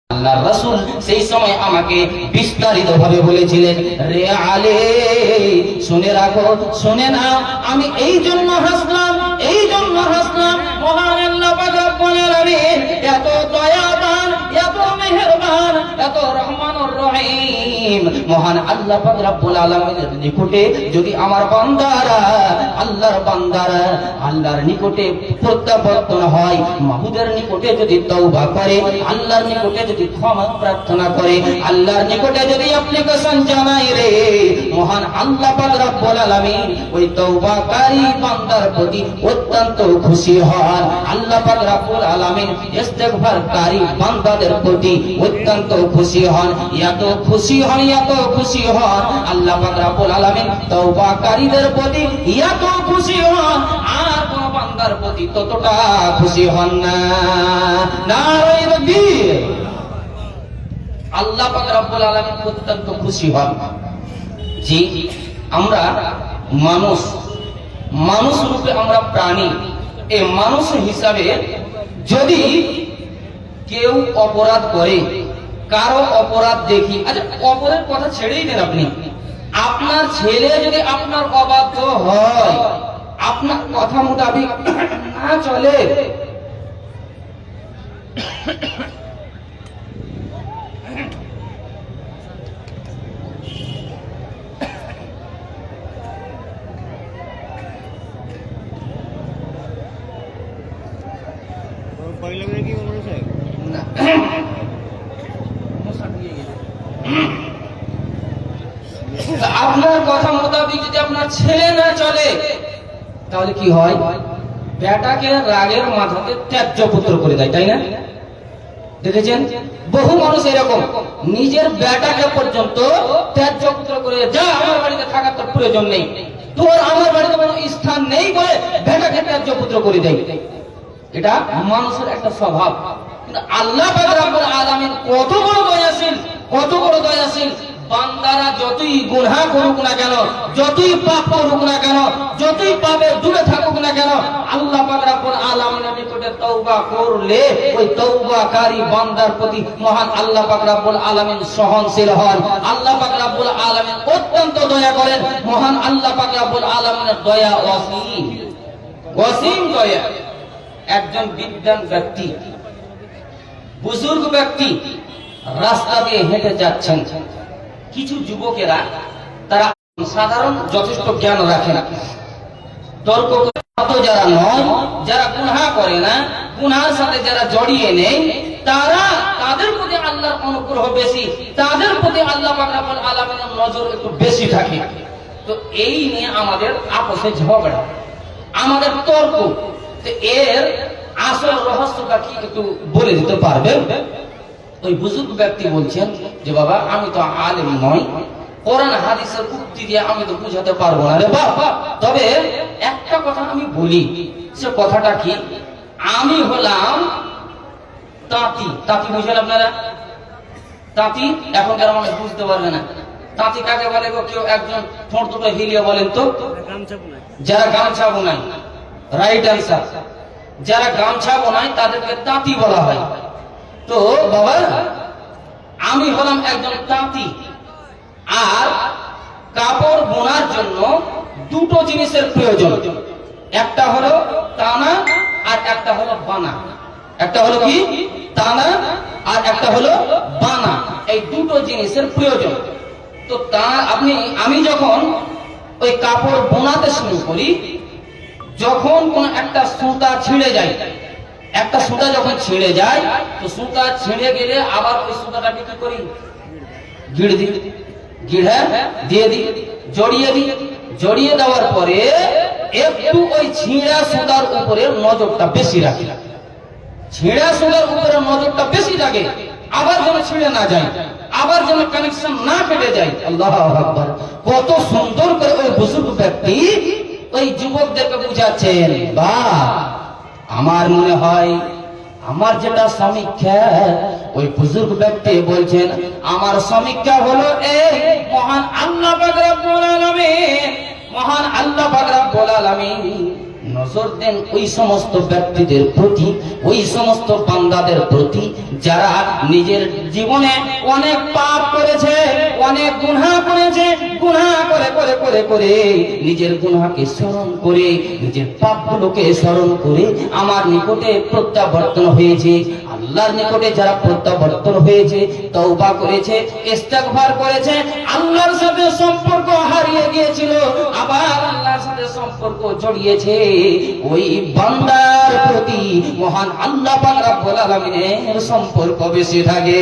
আল্লাহর রাসূল সেই সময় আমাকে বিস্তারিত ভাবে বলেছিলেন, রে আলে শুনে রাখো, শুনে নাও, আমি এই জন্য হাসলাম, মহান আল্লাহ পাক রব্বুল আলামিন এত দয়াবান, এত মেহেরবান, এত রহমানুর রহিম। মহান আল্লাহ পাক রব্বুল আলামিনের নিকটে যদি আমার বান্দারা, আল্লাহর নিকটে প্রত্যাবর্তন হয়, মাহবুদের নিকটে যদি তওবা করে, আল্লাহর নিকটে যদি ক্ষমা প্রার্থনা করে, আল্লাহর নিকটে যদি অ্যাপ্লিকেশন জানাই রে, মহান আল্লাহ পাক রব্বুল আলামিন ওই তওবাকারী বান্দার প্রতি অত্যন্ত খুশি হন। আল্লাহ পাক রব্বুল আলামিন ইস্তেগফারকারী বান্দাদের প্রতি অত্যন্ত খুশি হন, এত খুশি হন আল্লাহ পাক রব্বুল আলামিন তওবাকারীদের প্রতি এত খুশি হন, আর কোন বান্দার প্রতি ততটা খুশি হন না। নারায়ে তাকবীর। আল্লাহ পাক রব্বুল আলামিন অত্যন্ত খুশি হন। জি, আমরা মানুষ রূপে আমরা প্রাণী, এই মানুষ হিসাবে যদি কেউ অপরাধ করে, কারো অপরাধ দেখি, আচ্ছা অপরের কথা ছেড়েই দেন, আপনি আপনার ছেলে যদি আপনার অবাধ্য হয়, আপনার কথা মোতাবেক না চলে, আপনার কথা মোতাবেক যদি আপনার ছেলে না চলে, তাহলে কি হয়? বেটাকে রাগের মাথাতে ত্যায্য পুত্র করে দেয়, তাই না? দেখেছেন বহু মানুষ এরকম, নিজের বেটাকে পর্যন্ত ত্যায্য পুত্র করে, যা আমার বাড়িতে থাকার তোর প্রয়োজন নেই, তোর আমার বাড়িতে কোনো স্থান নেই বলে বেটাকে ত্যায্য পুত্র করে দেয়। এটা মানুষের একটা স্বভাব। কিন্তু আল্লাহ পাক রব্বুল আলামিন কত বড় দয়াশীল। বান্দারা যতই গুনাহ করুক না কেন, যতই পাপ করুক না কেন, যতই পাপে ডুবে থাকুক না কেন, আল্লাহ পাক রব্বুল আলামিনের নিকটে তওবা করলে ওই তওবাকারী বান্দার প্রতি মহান আল্লাহ পাক রব্বুল আলামিন সহনশীল হন। আল্লাহ পাক রব্বুল আলামিন অত্যন্ত দয়া করেন। মহান আল্লাহ পাক রব্বুল আলামিনের দয়া অসীম দয়া। একজন বিদ্বান ব্যক্তি, বুজুর্গ ব্যক্তি রাস্তা দিয়ে হেঁটে যাচ্ছেন, কিছু যুবকেরা, তারা সাধারণ যথেষ্ট জ্ঞান রাখে না, তর্ক যারা নয়, যারা গুনাহ করে না, গুনাহের সাথে যারা জড়িয়ে নেই, তাদের প্রতি আল্লাহর অনুগ্রহ বেশি, তাদের প্রতি আল্লাহ পাক রব্বুল আলামিনের নজর একটু বেশি থাকে। তো এই নিয়ে আমাদের আপসে ঝগড়া, আমাদের তর্ক। তো এর আসল রহস্যটা কি একটু বলে দিতে পারবেন? ওই বুজুর্গ ব্যক্তি বলছেন যে বাবা, আমি তো আলেম নই, কোরআন হাদিসের উক্তি দিয়ে আমি তো বুঝাতে পারবো না রে বাবা, তবে একটা কথা আমি বলি। সে কথাটা কি? আমি হলাম তাঁতি বুঝলেন আপনারা? তাঁতি এখনকার মানুষ বুঝতে পারবে না। তাঁতি কাকে বলে গো? কেউ একজন ঠোঁট দুটো হিলিয়ে বলেন তো। যারা গামছা বোনায়, রাইট আনসার, যারা গামছা বোনায় তাদেরকে তাঁতি বলা হয়। তো বাবা, আমি হলাম একজন তাঁতি। আর কাপড় বোনার জন্য দুটো জিনিসের প্রয়োজন, একটা হলো টানা আর একটা হলো বানা। একটা হলো কি? টানা আর একটা হলো বানা। এই দুটো জিনিসের প্রয়োজন। তো আমি যখন ওই কাপড় বোনাতে শুরু করি, যখন কোন একটা সুতা ছিঁড়ে যায়, একটা সুতা যখন ছিঁড়ে যায়, তো সুতা ছিঁড়ে গেলে আবার ওই সুতাটাকে কি করি? গিড় দিয়ে দিই, জড়িয়ে দেওয়ার পরে একটু ওই ছিঁড়া সুতার উপরে নজরটা বেশি রাখি, ছিঁড়া সুতার উপরে নজরটা বেশি লাগে, আবার যেন ছিঁড়ে না যায়, আবার যেন কানেকশন না কেটে যায়। আল্লাহু আকবার। কত সুন্দর করে ওই বুজুর্গ ব্যক্তি ওই যুবকদেরকে বুঝাচ্ছেন। বা আমার মনে হয় আমার যেটা সমীক্ষা, ওই বুজুর্গ ব্যক্তি বলছেন আমার সমীক্ষা হলো এই, মহান আল্লাহ পাক রব্বুল আলামিন নজর দেন ওই সমস্ত ব্যক্তিদের প্রতি, ওই সমস্ত বান্দাদের প্রতি যারা নিজের জীবনে অনেক পাপ করেছে, অনেক গুনাহ করেছে, গুনাহ করে করে করে করে নিজের গুনাহকে স্মরণ করে, নিজের পাপগুলোকে স্মরণ করে আমার নিকটে প্রত্যাবর্তন হয়েছে। আল্লাহর নিকটে যারা প্রত্যাবর্তন হয়েছে, তওবা করেছে, ইস্তেগফার করেছে, আল্লাহর সাথে সম্পর্ক হারিয়ে গিয়েছিল, আবার আল্লাহর সাথে সম্পর্ক জড়িয়েছে, ওই বান্দার প্রতি মহান আল্লাহ পাক রব্বুল আলামিনের সম্পর্ক বেশি থাকে।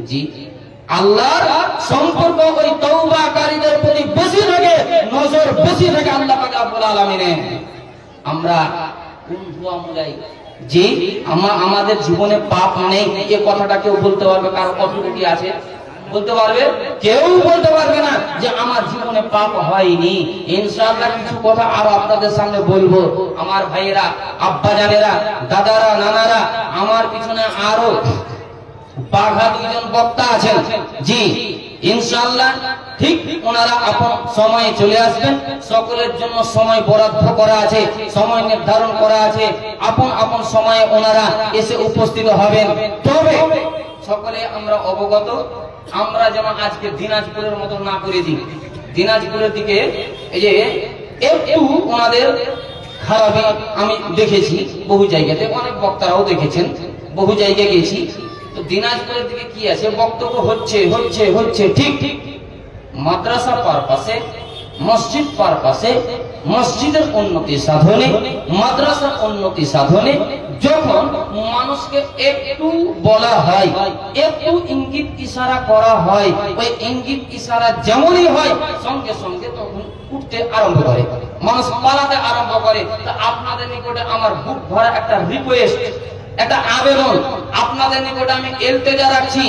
জি, আল্লাহর সম্পর্ক ওই তওবাকারীদের প্রতি বেশি থাকে, নজর বেশি থাকে আল্লাহ পাক রব্বুল আলামিনের। আমরা কোন দোয়া মুলাই যে আমাদের জীবনে পাপ নেই, এই কথাটা কেউ বলতে পারবে? কারো অথরিটি আছে? বলতে পারবে? কেউ বলতে পারবে না যে আমার জীবনে পাপ হয়নি। ইনশাআল্লাহ কিছু কথা আরো আপনাদের সামনে বলবো। আমার ভাইয়েরা, আব্বা জানেরা, দাদারা, নানারা, আমার পিছনে আরো বাঘা দুইজন বক্তা আছেন। জি, ইনশাআল্লাহ ঠিক ওনারা আপন সময়ে চলে আসবেন। সকলের জন্য সময় বরাদ্দ করা আছে, সময় নির্ধারণ করা আছে, আপন আপন সময়ে ওনারা এসে উপস্থিত হবেন। তবে সকলে আমরা অবগত, আমরা যেন আজকে দিনাজপুরের মতো না করে দিই। দিনাজপুরের দিকে এই যে একটু ওনাদের খারাপই আমি দেখেছি, বহু জায়গাতে, অনেক বক্তারাও দেখেছেন, বহু জায়গায় গেছি। তো দিনাজপুরের দিকে কি আছে, বক্তব্য হচ্ছে হচ্ছে হচ্ছে ঠিক ঠিক মাদ্রাসা পারপাসে, মসজিদ পারপাসে, মসজিদের উন্নতি সাধনে, মাদ্রাসার উন্নতি সাধনে যখন মানুষকে একটু বলা হয়, একটু ইঙ্গিত ইশারা করা হয়, ওই ইঙ্গিত ইশারা যেমনই হয় সঙ্গে সঙ্গে তখন উঠতে আরম্ভ করে, মানুষ পালাতে আরম্ভ করে। তা আপনাদের নিকটে আমার বুক ভরা একটা রিকোয়েস্ট, একটা আবেদন, আপনাদের নিকটে আমি ইলতেজা রাখছি,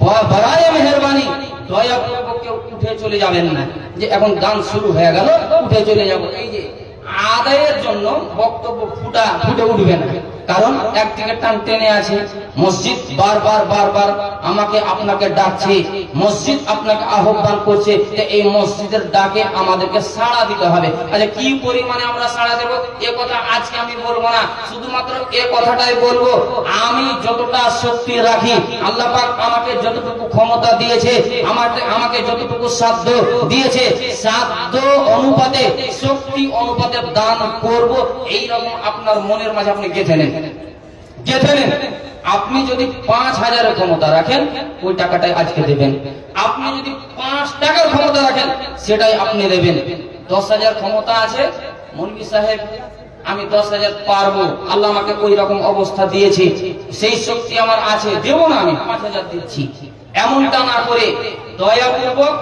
বড়াই মেহেরবানি, দয়া করে কেউ উঠে চলে যাবেন না যে এখন গান শুরু হয়ে গেল উঠে চলে যাব। এই যে আদায়ের জন্য বক্তব্য ফুটে উঠবে না, কারণ একদিকে টান টেনে আছে। মসজিদ বারবার বারবার আমাকে আপনাকে ডাকছে, মসজিদ আপনাকে আহ্বান করছে, এই মসজিদের ডাকে আমাদেরকে সাড়া দিতে হবে। আচ্ছা, কি পরিমাণে আমরা সাড়া দেব এ কথা আজকে আমি বলবো না, শুধুমাত্র এ কথাটাই বলবো, আমি যতটা শক্তি রাখি, আল্লাহ পাক আমাকে যতটুকু ক্ষমতা দিয়েছে, আমাকে যতটুকু সাধ্য দিয়েছে, সাধ্য অনুপাতে, শক্তি অনুপাতে দান করব। এইরকম আপনার মনের মাঝে আপনি গেঁথে নেন, গেঁথে নেন। আপনি যদি 5,000 ক্ষমতা রাখেন, ওই টাকাটাই আজকে দেবেন। আপনি যদি 5 টাকার ক্ষমতা রাখেন, সেটাই আপনি দেবেন। 10,000 ক্ষমতা আছে, মৌলভী সাহেব আমি 10,000 পারবো, আল্লাহ আমাকে ওই রকম অবস্থা দিয়েছে, সেই শক্তি আমার আছে, দেব না, আমি 5,000 দিচ্ছি, এমনটা না করে দয়াপূর্বক